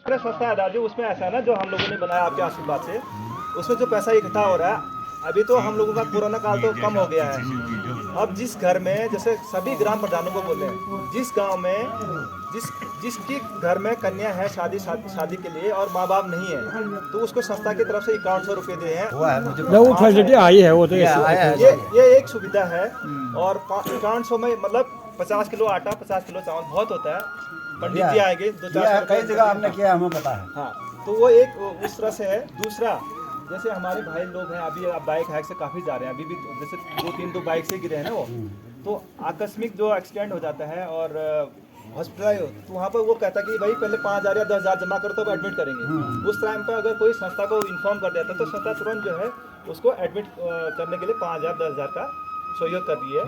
अरे सस्ता है राजू, उसमें ऐसा है ना, जो हम लोगों ने बनाया आपके आशीर्वाद से, उसमें जो पैसा इकट्ठा हो रहा है, अभी तो हम लोगों का कोरोना काल तो कम हो गया है। अब जिस घर में, जैसे सभी ग्राम प्रधानों को बोले, जिस गांव में जिसकी घर में कन्या है शादी के लिए और माँ बाप नहीं है, तो उसको संस्था की तरफ से 5100 रुपये दिए हैं। वो फैसिलिटी आई है, वो तो ये एक सुविधा है। और 5100 में मतलब 50 किलो आटा, 50 किलो चावल बहुत होता है। पंडित जी आएंगे, 2-4 कई जगह आपने किया, हमें पता है। हाँ, तो वो एक उस तरह से है। दूसरा, जैसे हमारे भाई लोग हैं, अभी आप बाइक हैक से काफ़ी जा रहे हैं, अभी भी जैसे 2-3 तो बाइक से गिरे हैं ना वो, तो आकस्मिक जो एक्सीडेंट हो जाता है और हॉस्पिटल, तो वहाँ पर वो कहता है कि भाई पहले 5000 या 10,000 जमा करो तो एडमिट करेंगे। उस टाइम पर अगर कोई संस्था को इन्फॉर्म कर देता है तो संस्था तुरंत जो है उसको एडमिट करने के लिए 5000 10,000 का सहयोग कर दिए।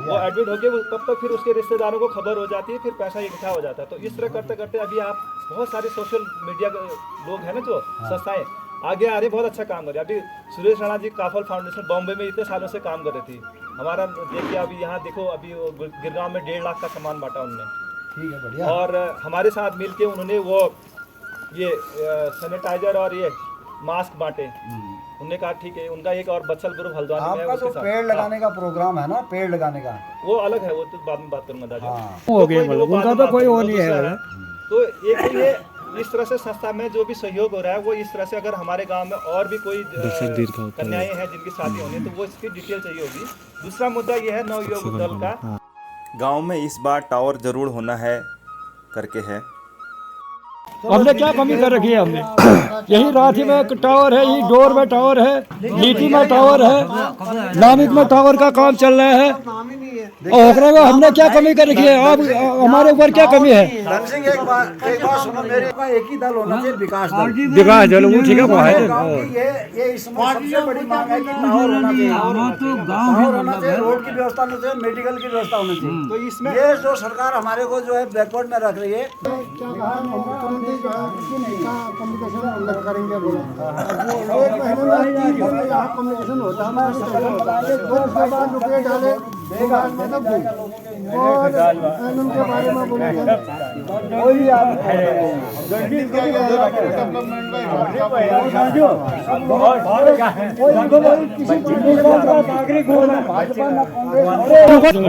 वो एडमिट होके तब तक फिर उसके रिश्तेदारों को खबर हो जाती है, फिर पैसा इकट्ठा हो जाता है। तो इस तरह करते करते अभी आप बहुत सारे सोशल मीडिया लोग हैं ना, जो संस्थाएं आगे आ रही, बहुत अच्छा काम कर रही है। अभी सुरेश राणा जी काफल फाउंडेशन बॉम्बे में इतने सालों से काम कर रही थी। हमारा देखिए अभी यहाँ देखो, अभी गिरगांव में 1.5 लाख का सामान बांटा उन्होंने। ठीक है, बढ़िया। और हमारे साथ मिलके उन्होंने वो ये सैनिटाइजर और ये मास्क बांटे। उन्होंने कहा ठीक है, उनका एक और बत्सल ग्रुप हल्द्वानी में है, आपका जो पेड़ लगाने का प्रोग्राम है ना, पेड़ लगाने का, वो अलग है, वो तो बाद में बात करूंगा दादा। हो गया, मतलब उनका तो कोई वो नहीं है। तो एक तो ये इस तरह से संस्था में जो भी सहयोग हो रहा है, वो इस तरह से अगर हमारे गांव में और भी कोई कन्याएं हैं जिनकी शादी होनी है, तो वो इसकी डिटेल चाहिए होगी। दूसरा मुद्दा ये है नवयुवक दल का, गांव में इस बार टावर जरूर होना है करके है। हमने क्या कमी कर रखी है? हमने यही राठी में टावर है, यही डोर में टावर है, नीति में टावर है, नामिक में टावर का काम चल रहा है। और ओकरे में हमने क्या कमी कर रखी है? अब हमारे ऊपर क्या कमी है? धन सिंह, एक बात सुनो मेरे, एक ही दल होना चाहिए, विकास दल। विकास दल, वो ठीक है, वो है। ये इसमें सबसे बड़ी मांग है कि टावर होना चाहिए, टावर होना चाहिए, रोड की व्यवस्था होनी चाहिए, मेडिकल की व्यवस्था होनी चाहिए। तो इसमें ये जो सरकार हमारे को जो है बैकवर्ड में रख रही है, कम्युनिकेशन करेंगे बोला, वो एक महीने में यहाँ कम्युनिकेशन होता है, उसके बाद रुपये डाले, मतलब और उनके बारे में बोलेंगे।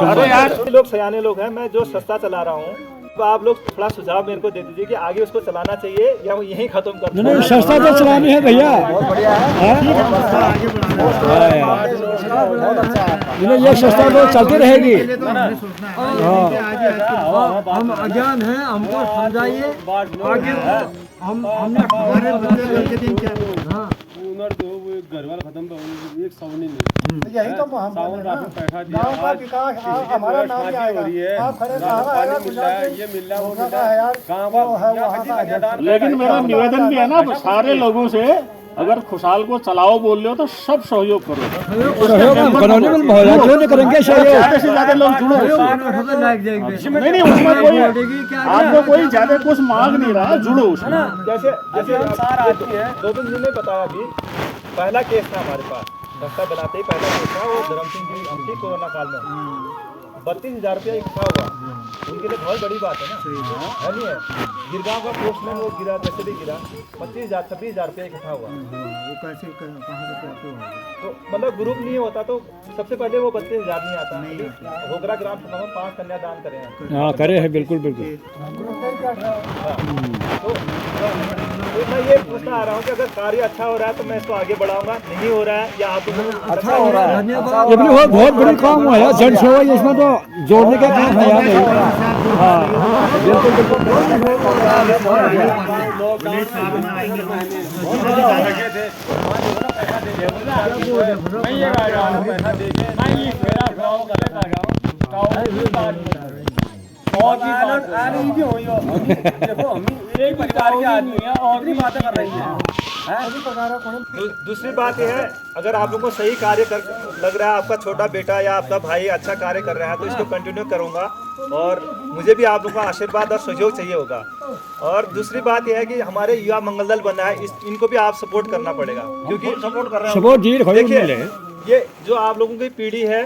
अरे यार, लोग सयाने लोग हैं, मैं जो संस्था चला रहा हूँ, तो आप लोग थोड़ा सुझाव मेरे को दे दीजिए कि आगे उसको चलाना चाहिए या वो यहीं खत्म कर दें। नहीं, संस्था तो चलानी है भैया। ये संस्था तो चलती रहेगी। हम अज्ञान हैं, हमको समझाइए आगे। हमने हमारे बच्चे दिन क्या घर वाला खत्म तो एक सावन नहीं, यही तो हम गाँव का विकास हमारा नाम क्या आएगा? आप खड़े कहाँ मिल रहा है, ये मिल रहा है, वो मिल रहा है, यार, गाँव लेकिन मेरा निवेदन भी है ना सारे लोगों से, अगर खुशहाल को चलाओ बोल रहे हो तो सब सहयोग करो। सहयोग बनाने में मोहल्ला क्यों नहीं करेंगे सहयोग? ज्यादा से ज्यादा लोग जुड़ो। नहीं, उसमें कोई आपको कोई ज्यादा कुछ मांग नहीं रहा, जुड़ो उसमें। जैसे 2 दिन ने बताया, अभी पहला केस था हमारे पास, संस्था बनाते ही पहला केस था, वो धर्म सिंह जी हमसे कोरोना काल में 32,000 रुपया इकट्ठा हुआ। उनके लिए बहुत बड़ी बात है ना, है नहीं है? गिरगांव का पोस्टमैन वो गिरा, वैसे भी गिरा, 25,000-26,000 रुपया इकट्ठा हुआ। वो कैसे कहाँ से कैसे होगा? तो मतलब ग्रुप नहीं होता तो सबसे पहले वो 32,000 नहीं आता। होगरा ग्राम सभा में 5 कन्यादान करे हैं। हाँ, करे हैं, बिल्कुल बिल्कुल। तो मैं ये पूछना आ रहा हूँ कि अगर कार्य अच्छा हो रहा है तो मैं इसको आगे बढ़ाऊंगा, नहीं हो रहा है या आप अच्छा हो रहा है, ये भी बहुत बड़ी काम हुआ है, जन सेवा इसमें तो जोड़ने का काम है यार। हाँ, बिल्कुल दूसरी बात यह है, अगर आप लोगों को सही कार्य लग रहा है, आपका छोटा बेटा या आपका भाई अच्छा कार्य कर रहा है, तो इसको कंटिन्यू करूंगा और मुझे भी आप लोगों का आशीर्वाद और सहयोग चाहिए होगा। और दूसरी बात यह है कि हमारे युवा मंगल दल बना है, इनको भी आप सपोर्ट करना पड़ेगा, क्योंकि सपोर्ट कर रहे हैं। देखिए, ये जो आप लोगों की पीढ़ी है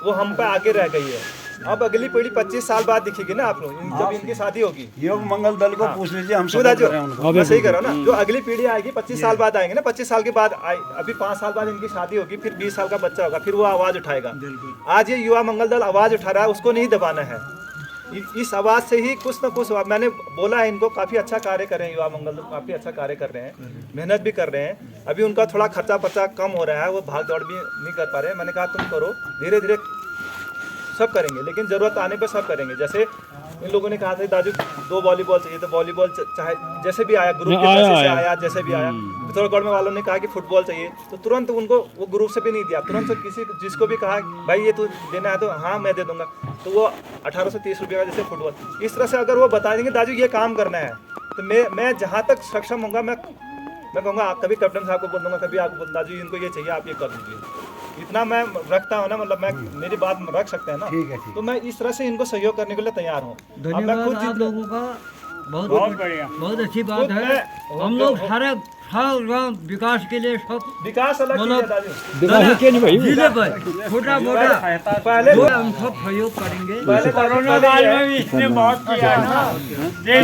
वो हम पे आगे रह गई है, अब अगली पीढ़ी 25 साल बाद दिखेगी ना आप लोग, जब इनकी शादी होगी। योग मंगल दल को पूछ लीजिए, हम सुधा सपोर्ट जो कर रहे हैं उनको। मैं सही कर रहा हूँ ना, जो अगली पीढ़ी आएगी 25 साल बाद आएंगे ना, 25 साल के बाद अभी 5 साल बाद इनकी शादी होगी, फिर 20 साल का बच्चा होगा, फिर वो आवाज उठाएगा। आज ये युवा मंगल दल आवाज उठा रहा है, उसको नहीं दबाना है। इस आवाज से ही कुछ ना कुछ, मैंने बोला है इनको, काफी अच्छा कार्य कर रहे हैं युवा मंगल दल, काफी अच्छा कार्य कर रहे हैं, मेहनत भी कर रहे हैं। अभी उनका थोड़ा खर्चा पर्चा कम हो रहा है, वो भाग दौड़ भी नहीं कर पा रहे हैं। मैंने कहा तुम करो, धीरे धीरे सब करेंगे, लेकिन जरूरत आने पर सब करेंगे। जैसे इन लोगों ने कहा था दादू 2 वॉलीबॉल चाहिए, तो वॉलीबॉल चाहे जैसे भी आया, ग्रुप के पैसे से आया, जैसे भी आया। पिथौरागढ़ में वालों ने कहा कि फुटबॉल चाहिए, तो तुरंत उनको वो ग्रुप से भी नहीं दिया, तुरंत किसी जिसको भी कहा भाई ये तू देना है तो हाँ मैं दे दूंगा, तो वो 1830 रुपये का जैसे फुटबॉल। इस तरह से अगर वो बता देंगे दादू ये काम करना है, तो मैं जहाँ तक सक्षम होगा मैं कहूँगा, कभी कैप्टन साहब को बोल दूंगा, कभी आपको बोल दादू इनको ये चाहिए, आप ये कर दीजिए। इतना मैं रखता हूँ ना, मतलब मैं मेरी बात रख सकते हैं ना, ठीक है, ठीक। तो मैं इस तरह से इनको सहयोग करने के लिए तैयार हूँ। धन्यवाद आप लोगों का, बहुत बढ़िया, बहुत अच्छी बात है। हम लोग हर विकास के लिए सब विकास अलग चीज़ है दादू, विकास के नहीं भाई, जिले पर छोटा मोटा पहले हम सब सहयोग करेंगे। पहले कोरोना काल में भी इसने बहुत किया है ना, देश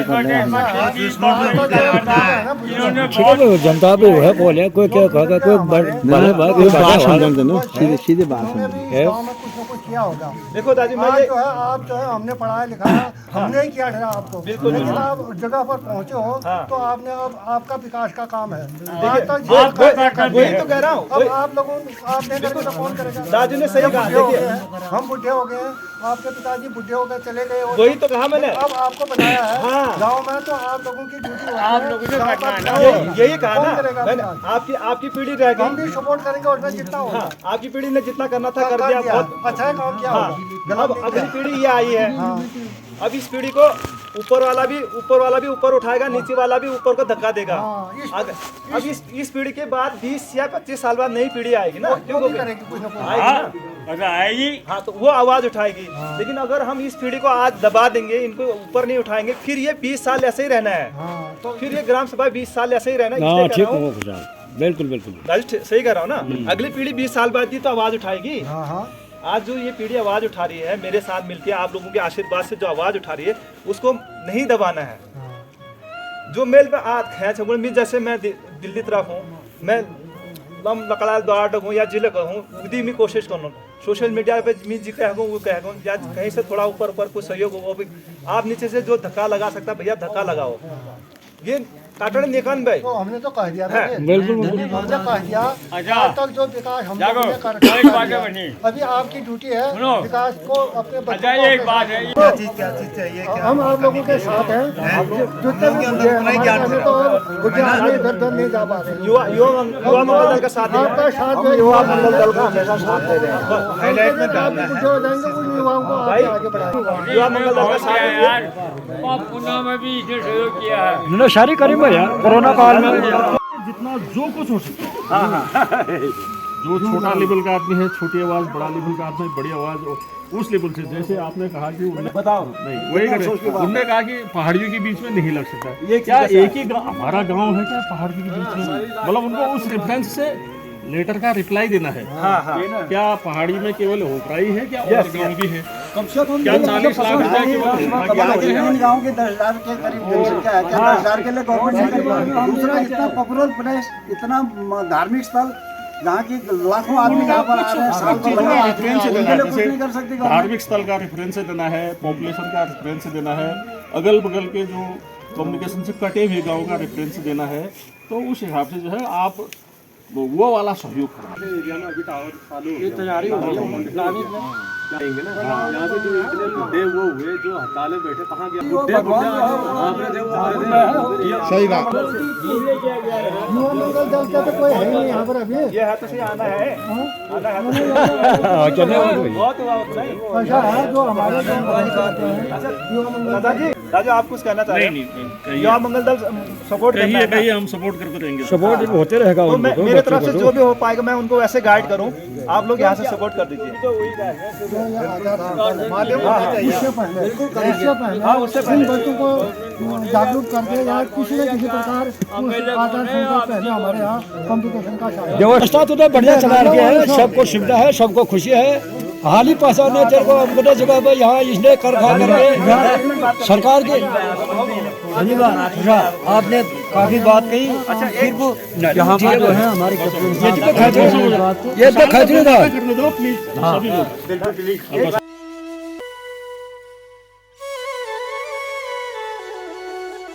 ठीक जनता पे है बोले, कोई क्या कहेगा, कोई बड़े बात समझ देना, सीधे बात है। गाँव में कुछ ना कुछ किया होगा। देखो दादी मैं आज ये जो है आप जो है हमने पढ़ाया लिखाया, हमने ही किया था आपको, बिल्कुल, लेकिन आप जगह पर पहुँचे हो हाँ। तो आपने अब आपका विकास का काम है। आज देखिए, तक वही तो कह रहा हूँ, अब आप लोगों आपने करके तो कौन करेगा? दादू ने सही कहा, बुढ़े हो गए देखिए हैं, हम बुढ़े हो गए हैं, आपके पिताजी बुढ़े हो गए, चले गए, और वही तो कहा मैंने, अब आपको बनाया है हाँ। गाँव में, तो आप लोगों की ड्यूटी आप लोगों से करना है ना। यही कहा कौन ना करेगा मैंने, विकास? आपकी पीढ़ी रह हम गई, भी सपोर्ट करेंगे उसमें जितना होगा। हाँ आपकी पीढ़ी ने जितना करना था कर दिया, बहुत अच्छा है काम किया हाँ। होगा। अब अगली पीढ़ी ये आई है, हाँ। अब इस पीढ़ी को ऊपर वाला भी ऊपर उठाएगा, नीचे वाला भी ऊपर को धक्का देगा। हाँ, अब इस पीढ़ी के बाद 20 या 25 साल बाद नई पीढ़ी आएगी ना, क्यों वो भी करेगी कुछ ना कुछ। आएगी ना, आएगी। हाँ तो वो आवाज उठाएगी। लेकिन अगर हम इस पीढ़ी को आज दबा देंगे, इनको ऊपर नहीं उठाएंगे, फिर ये 20 साल ऐसे ही रहना है, हाँ, तो फिर ये ग्राम सभा 20 साल ऐसे ही रहना है। हाँ इसलिए ठीक कह रहा हो हूँ, खुशहाल, बिल्कुल बिल्कुल राजू सही कह रहा हूँ ना, अगली पीढ़ी 20 साल बाद ही तो आवाज उठाएगी। हाँ हाँ आज जो ये पीढ़ी आवाज उठा रही है, मेरे साथ मिलकर आप लोगों के आशीर्वाद से जो आवाज उठा रही है, उसको नहीं दबाना है। जो मेल पे आज है छगुण में, जैसे मैं दिल्ली तरफ हूँ, मैं लकड़ा द्वार हूँ या जिले का हूँ, उदी में कोशिश करूँ सोशल मीडिया पे मैं जी कहूँ वो कहूँ, या कहीं से थोड़ा ऊपर कुछ सहयोग हो, भी आप नीचे से जो धक्का लगा सकता भैया धक्का लगाओ। ये काटड़ निकन भाई, तो हमने तो कह दिया था, बिल्कुल हमने कह दिया अच्छा। आज तक जो विकास हम लोगों ने कर एक बात है बनी। अभी आपकी ड्यूटी है सुनो। विकास को अपने बच्चों अच्छा को एक बात है, क्या चीज चाहिए, हम आप लोगों के साथ हैं। जितने भी बुढ़े हैं, हमारे तो बुढ़े आदमी इधर नहीं जा पा रहे। युवा मंगल दल का साथ आपका साथ जो युवा मंगल दल का हमेशा साथ दे रहे हैं। हाईलाइट में डालना है, जो जाएंगे उन युवाओं को भाई आगे बढ़ाएंगे। युवा मंगल दल का साथ दे रहे हैं। यार पुना में भी इसने सहयोग किया है। उन्होंने सारी करी भैया कोरोना काल में। जितना जो कुछ हो सकता है, जो छोटा लेवल का आदमी है, छोटी आवाज, बड़ा लेवल का आदमी बड़ी आवाज, उस लेवल से। जैसे आपने कहा कि बताओ नहीं वही करे, उन्होंने कहा कि पहाड़ियों के बीच में नहीं लग सकता। ये क्या एक ही हमारा गांव है क्या पहाड़ियों के बीच में? मतलब उनको उस रेफरेंस से लेटर का रिप्लाई देना है। क्या पहाड़ी में केवल होटराई है, क्या और गाँव भी है? कम से कम क्या 40 लाख रुपए केवल गाँव के 10,000 के करीब जनसंख्या है, क्या 10,000 के लिए गवर्नमेंट नहीं करेगा? दूसरा इतना पॉपुलर प्लेस, इतना धार्मिक स्थल जहाँ की लाखों आदमी यहाँ पर आ रहे हैं, साल भर लगा है, उनके लिए कुछ नहीं कर सकती गवर्नमेंट। धार्मिक स्थल का रेफरेंस देना है, पॉपुलेशन का रेफरेंस देना है, अगल बगल के जो कम्युनिकेशन से कटे हुए गाँव का रेफरेंस देना है। तो उस हिसाब से जो है आप वो वाला सहयोग करना। एरिया में अभी टावर चालू ये तैयारी हो रही है। यहाँ से जो इतने बुढ़े वो हुए जो हड़ताल बैठे, कहाँ गया सही बात। युवा मंगल दल का तो कोई है नहीं यहाँ पर अभी। ये है तो सही आना है, आना है तो बहुत हुआ उतना ही। ऐसा है जो हमारे आते हैं युवा मंगल दल। दादाजी आप कुछ कहना चाह रहे हैं? युवा मंगल दल सपोर्ट करना है ना? हम सपोर्ट करते रहेंगे। सपोर्ट होते रहेगा तो उनको, मेरे तरफ से जो भी हो पाएगा मैं उनको वैसे गाइड करूं, आप लोग यहाँ से सपोर्ट कर दीजिए। उससे पहले बच्चों को जागरूक करके या किसी न किसी प्रकार आचार संहिता पहले हमारे यहाँ कम्युनिकेशन का व्यवस्था तो बढ़िया चला रही है, सबको सुविधा है, सबको खुशी है। हाल ही पहचाने तेरे को अपने जगह पे यहाँ इसने कर खा करके सरकार के आपने काफी बात कही। सिर्फ यहाँ पर जो है हमारे ये तो खतरे था। करने दो प्लीज सभी लोग।